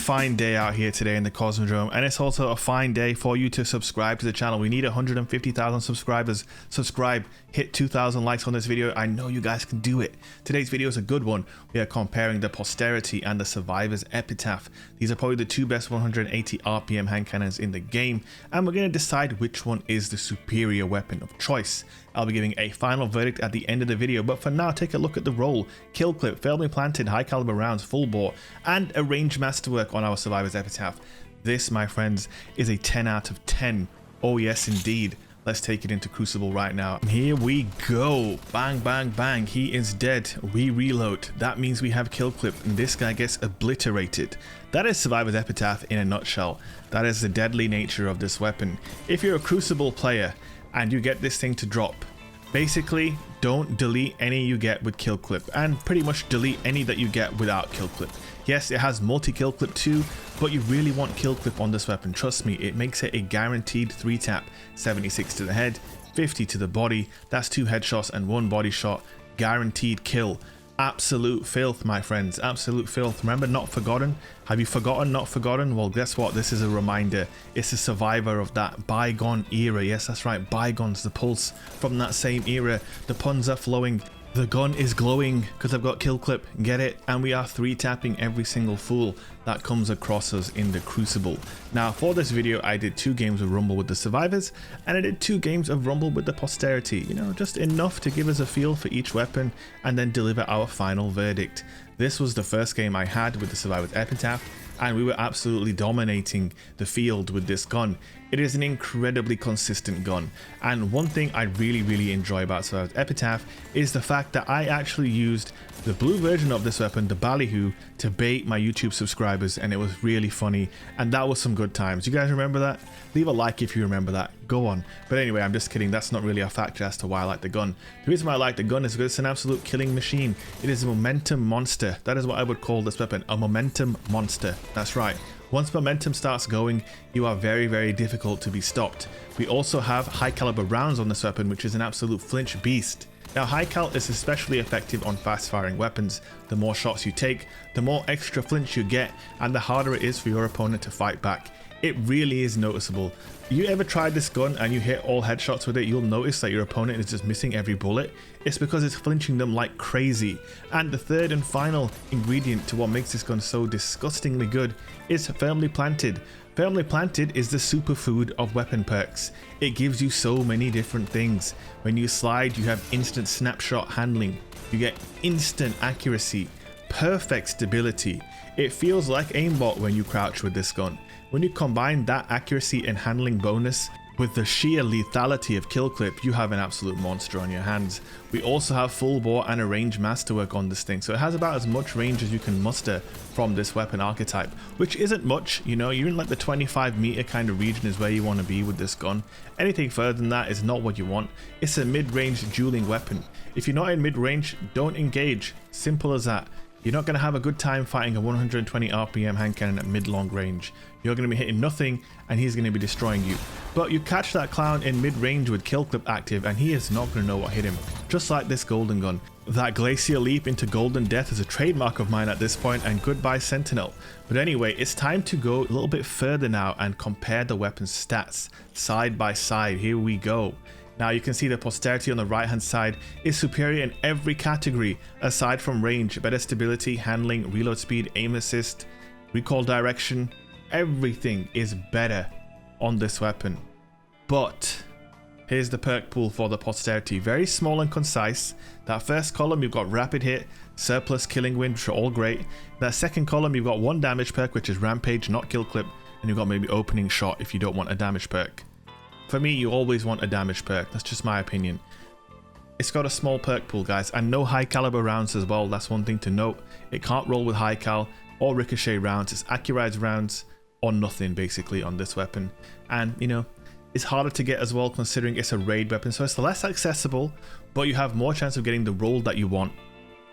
fine day out here today in the Cosmodrome, and it's also a fine day for you to subscribe to the channel. We need 150,000 subscribers. Subscribe, hit 2,000 likes on this video. I know you guys can do it. Today's video is a good one. We are comparing the Posterity and the Survivor's Epitaph. These are probably the two best 180 RPM hand cannons in the game, and we're going to decide which one is the superior weapon of choice. I'll be giving a final verdict at the end of the video, but for now, take a look at the roll, kill clip, firmly planted, high caliber rounds, full bore, and a range masterwork on our Survivor's Epitaph. This, my friends, is a 10 out of 10. Oh yes, indeed. Let's take it into Crucible right now. Here we go. Bang, bang, bang. He is dead. We reload. That means we have kill clip, and this guy gets obliterated. That is Survivor's Epitaph in a nutshell. That is the deadly nature of this weapon. If you're a Crucible player and you get this thing to drop, basically don't delete any you get with kill clip, and pretty much delete any that you get without kill clip. Yes, it has multi kill clip too, but you really want kill clip on this weapon. Trust me, it makes it a guaranteed 3 tap, 76 to the head, 50 to the body. That's 2 headshots and 1 body shot, guaranteed kill. Absolute filth, my friends, absolute filth. Remember Not Forgotten? Have you forgotten Not Forgotten? Well, guess what? This is a reminder. It's a survivor of that bygone era. Yes, that's right, bygones, the pulse from that same era. The puns are flowing. The gun is glowing because I've got kill clip, get it? And we are 3 tapping every single fool that comes across us in the Crucible. Now for this video, I did 2 games of Rumble with the Survivors, and I did 2 games of Rumble with the Posterity. You know, just enough to give us a feel for each weapon and then deliver our final verdict. This was the first game I had with the Survivor's Epitaph, and we were absolutely dominating the field with this gun. It is an incredibly consistent gun, and one thing I really enjoy about Survivor's Epitaph is the fact that I actually used the blue version of this weapon, the Ballyhoo, to bait my YouTube subscribers, and it was really funny, and that was some good times. You guys remember that? Leave a like if you remember that. Go on. But anyway, I'm just kidding. That's not really a factor as to why I like the gun. The reason why I like the gun is because it's an absolute killing machine. It is a momentum monster. That is what I would call this weapon, a momentum monster. That's right. Once momentum starts going, you are very difficult to be stopped. We also have high caliber rounds on this weapon, which is an absolute flinch beast. Now high cal is especially effective on fast firing weapons. The more shots you take, the more extra flinch you get, and the harder it is for your opponent to fight back. It really is noticeable. You ever tried this gun and you hit all headshots with it, you'll notice that your opponent is just missing every bullet. It's because it's flinching them like crazy. And the third and final ingredient to what makes this gun so disgustingly good is firmly planted. Firmly planted is the superfood of weapon perks. It gives you so many different things. When you slide, you have instant snapshot handling. You get instant accuracy, perfect stability. It feels like aimbot when you crouch with this gun. When you combine that accuracy and handling bonus with the sheer lethality of kill clip, you have an absolute monster on your hands. We also have full bore and a range masterwork on this thing, so it has about as much range as you can muster from this weapon archetype, which isn't much. You know, you're in like the 25 meter kind of region is where you want to be with this gun. Anything further than that is not what you want. It's a mid-range dueling weapon. If you're not in mid-range, don't engage. Simple as that. You're not going to have a good time fighting a 120 RPM hand cannon at mid-long range. You're going to be hitting nothing, and he's going to be destroying you. But you catch that clown in mid-range with kill clip active, and he is not going to know what hit him. Just like this golden gun. That glacial leap into golden death is a trademark of mine at this point, and goodbye Sentinel. But anyway, it's time to go a little bit further now and compare the weapon's stats side by side. Here we go. Now you can see the Posterity on the right hand side is superior in every category aside from range, better stability, handling, reload speed, aim assist, recoil direction. Everything is better on this weapon. But here's the perk pool for the Posterity. Very small and concise. That first column you've got rapid hit, surplus, killing wind, which are all great. That second column you've got 1 damage perk, which is rampage, not kill clip, and you've got maybe opening shot if you don't want a damage perk. For me, you always want a damage perk. That's just my opinion. It's got a small perk pool, guys, and no high caliber rounds as well. That's one thing to note. It can't roll with high cal or ricochet rounds. It's accurized rounds or nothing basically on this weapon. And you know, it's harder to get as well considering it's a raid weapon, so it's less accessible, but you have more chance of getting the roll that you want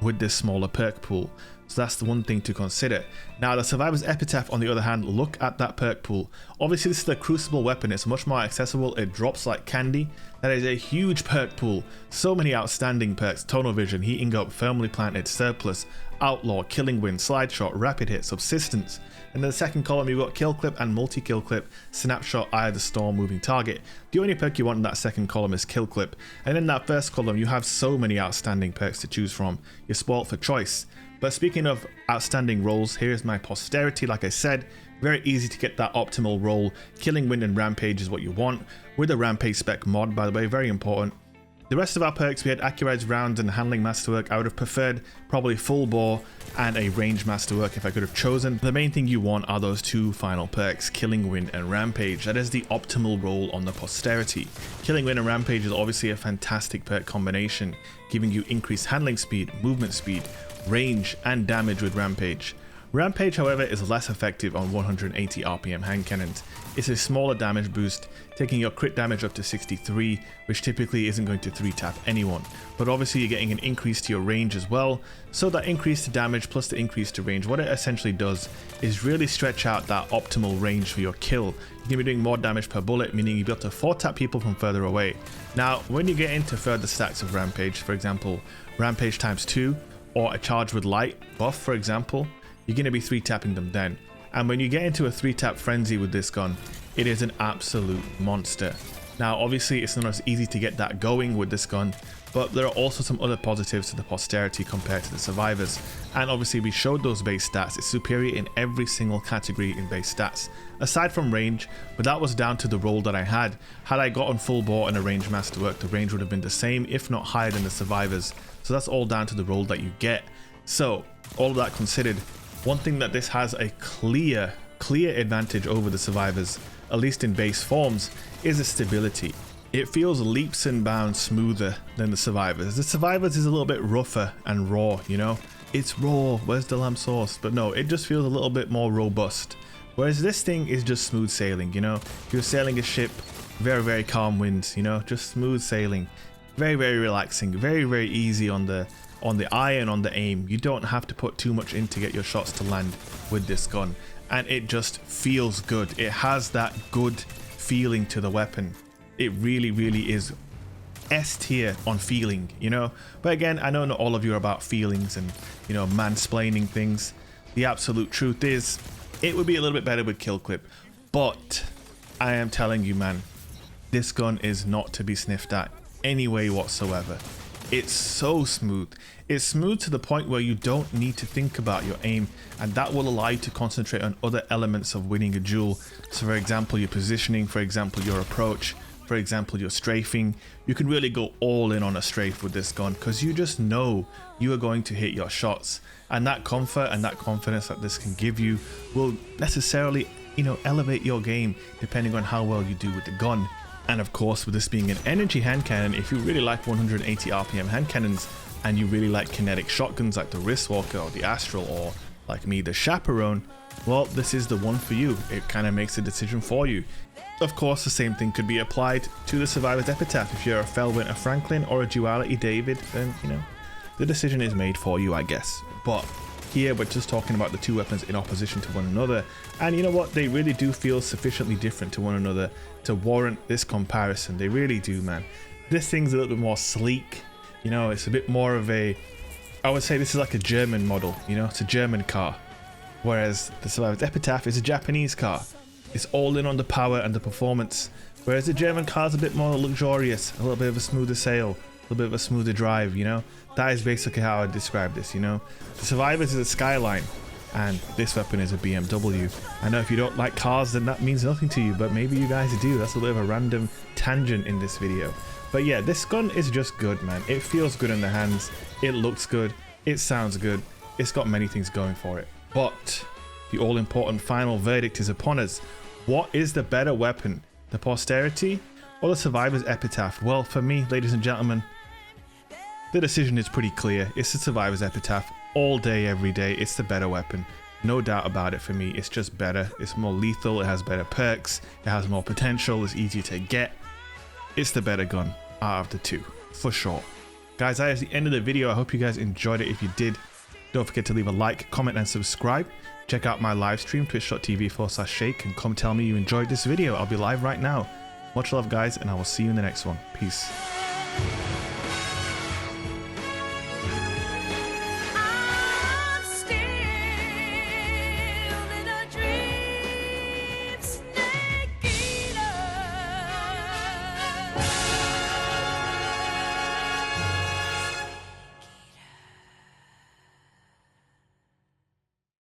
with this smaller perk pool. So that's the one thing to consider. Now the Survivor's Epitaph on the other hand, look at that perk pool. Obviously this is a Crucible weapon, it's much more accessible, it drops like candy. That is a huge perk pool. So many outstanding perks: Tonal Vision, Heating Up, Firmly Planted, Surplus, Outlaw, Killing Wind, Slide Shot, Rapid Hit, Subsistence. And then the second column, you've got kill clip and multi-kill clip, snapshot, eye of the storm, moving target. The only perk you want in that second column is kill clip. And in that first column, you have so many outstanding perks to choose from. You're spoiled for choice. But speaking of outstanding rolls, here's my Posterity. Like I said, very easy to get that optimal roll. Killing Wind and Rampage is what you want, with a Rampage spec mod, by the way, very important. The rest of our perks, we had Accurate Rounds and Handling Masterwork. I would have preferred probably Full Bore and a Range Masterwork if I could have chosen. The main thing you want are those two final perks, Killing Wind and Rampage. That is the optimal roll on the Posterity. Killing Wind and Rampage is obviously a fantastic perk combination, giving you increased handling speed, movement speed, range, and damage with Rampage. Rampage, however, is less effective on 180 RPM hand cannons. It's a smaller damage boost, taking your crit damage up to 63, which typically isn't going to 3-tap anyone. But obviously you're getting an increase to your range as well, so that increase to damage plus the increase to range, what it essentially does is really stretch out that optimal range for your kill. You're going to be doing more damage per bullet, meaning you'll be able to 4-tap people from further away. Now, when you get into further stacks of Rampage, for example, Rampage times 2, or a Charge with Light buff, for example, you're going to be 3-tapping them then. And when you get into a 3-tap frenzy with this gun, it is an absolute monster. Now obviously it's not as easy to get that going with this gun, but there are also some other positives to the Posterity compared to the Survivors. And obviously we showed those base stats, it's superior in every single category in base stats, aside from range, but that was down to the roll that I had. Had I gotten Full Bore and a Range Masterwork, the range would have been the same, if not higher than the Survivors. So that's all down to the roll that you get. So all of that considered, one thing that this has a clear advantage over the Survivors, at least in base forms, is the stability. It feels leaps and bounds smoother than the Survivors. The Survivors is a little bit rougher and raw, you know? It's raw, where's the lamb sauce? But no, it just feels a little bit more robust. Whereas this thing is just smooth sailing, you know? You're sailing a ship, very calm winds, you know? Just smooth sailing. Very relaxing, very easy on the eye and on the aim. You don't have to put too much in to get your shots to land with this gun, and it just feels good. It has that good feeling to the weapon. It really is S tier on feeling, you know. But again, I know not all of you are about feelings and, you know, mansplaining things. The absolute truth is it would be a little bit better with kill clip, but I am telling you, man, this gun is not to be sniffed at any way whatsoever. It's so smooth. It's smooth to the point where you don't need to think about your aim, and that will allow you to concentrate on other elements of winning a duel. So for example, your positioning, for example, your approach, for example, your strafing. You can really go all in on a strafe with this gun because you just know you are going to hit your shots, and that comfort and that confidence that this can give you will necessarily, you know, elevate your game depending on how well you do with the gun. And of course, with this being an energy hand cannon, if you really like 180 RPM hand cannons and you really like kinetic shotguns like the Wristwalker or the Astral, or like me, the Chaperone, well, this is the one for you. It kind of makes a decision for you. Of course, the same thing could be applied to the Survivor's Epitaph. If you're a Felwinter Franklin or a Duality David, then, you know, the decision is made for you, I guess. But here we're just talking about the two weapons in opposition to one another, and you know what, they really do feel sufficiently different to one another to warrant this comparison. They really do, man. This thing's a little bit more sleek, you know, it's a bit more of a, I would say this is like a German model, you know, it's a German car, whereas the Survivor's Epitaph is a Japanese car. It's all in on the power and the performance, whereas the German car is a bit more luxurious, a little bit of a smoother sail, a little bit of a smoother drive, you know. That is basically how I describe this, you know. The Survivors is a Skyline, and this weapon is a BMW. I know if you don't like cars, then that means nothing to you, but maybe you guys do. That's a bit of a random tangent in this video. But yeah, this gun is just good, man. It feels good in the hands, it looks good, it sounds good, it's got many things going for it. But the all-important final verdict is upon us. What is the better weapon, the Posterity or the Survivor's Epitaph? Well, for me, ladies and gentlemen, the decision is pretty clear. It's the Survivor's Epitaph all day, every day. It's the better weapon. No doubt about it for me. It's just better. It's more lethal. It has better perks. It has more potential. It's easier to get. It's the better gun out of the two, for sure. Guys, that is the end of the video. I hope you guys enjoyed it. If you did, don't forget to leave a like, comment, and subscribe. Check out my live stream, twitch.tv/shake, and come tell me you enjoyed this video. I'll be live right now. Much love, guys, and I will see you in the next one. Peace.